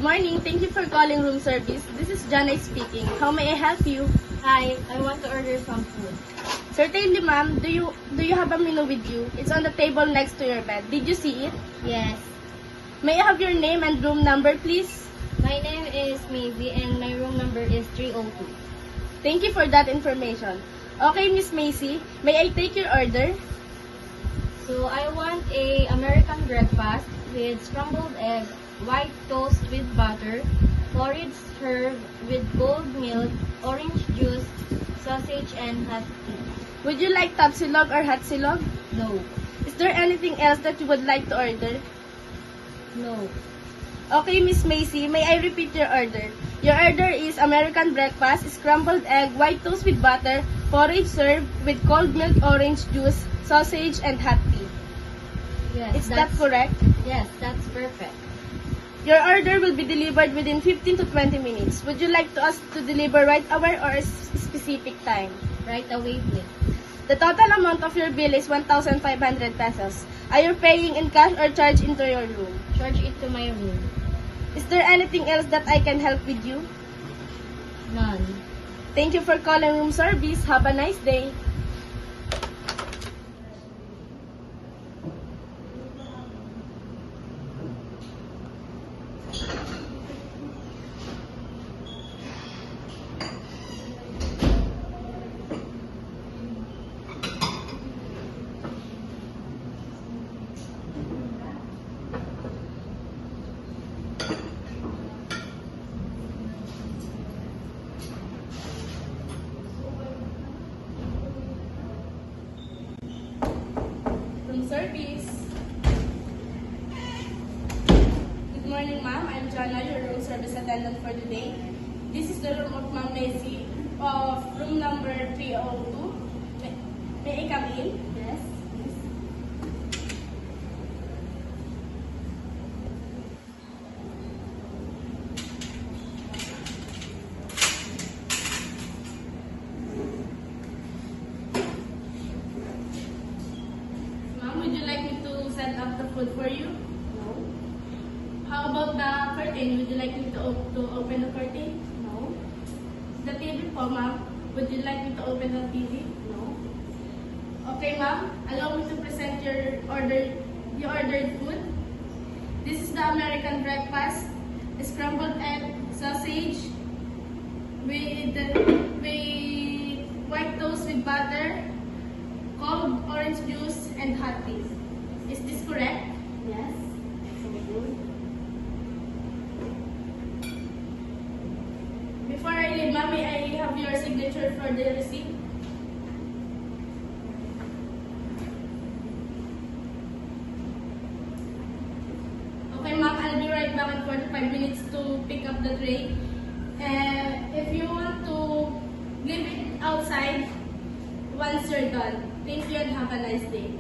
morning. Thank you for calling room service. This is Jana speaking. How may I help you? Hi, I want to order some food. Certainly, ma'am. Do you have a menu with you? It's on the table next to your bed. Did you see it? Yes. May I have your name and room number, please? My name is Maisie and my room number is 302. Thank you for that information. Okay, Miss Macy, may I take your order? So I want a American breakfast with scrambled egg, white toast with butter, porridge served with cold milk, orange juice, sausage, and hot tea. Would you like tapsilog or hot silog? No. Is there anything else that you would like to order? No. Okay, Miss Macy, may I repeat your order? Your order is American breakfast, scrambled egg, white toast with butter, porridge served with cold milk, orange juice, sausage, and hot tea. Yes. Is that correct? Yes, that's perfect. Your order will be delivered within 15 to 20 minutes. Would you like us to deliver right away or a specific time? Right away, please. The total amount of your bill is 1,500 pesos. Are you paying in cash or charge into your room? Charge it to my room. Is there anything else that I can help with you? None. Thank you for calling room service. Have a nice day. Room service. Good morning, ma'am. I'm Jana, your room service attendant for today. This is the room of Ma'am Macy of room number 302. May I come in? Yes. Please. Ma'am, would you like me to set up the food for you? No. How about the curtain? Would you like me to open the curtain? No. The TV po, ma'am. Would you like me to open the TV? No. Okay, ma'am. Allow me to present your ordered food. This is the American breakfast, scrambled egg, sausage with white toast with butter, cold orange juice, and hot tea. Is this correct? Yes. So good. Before I leave, ma'am, may I have your signature for the receipt? Okay, ma'am, I'll be right back in 45 minutes to pick up the tray. If you want to leave it outside once you're done. Thank you and have a nice day.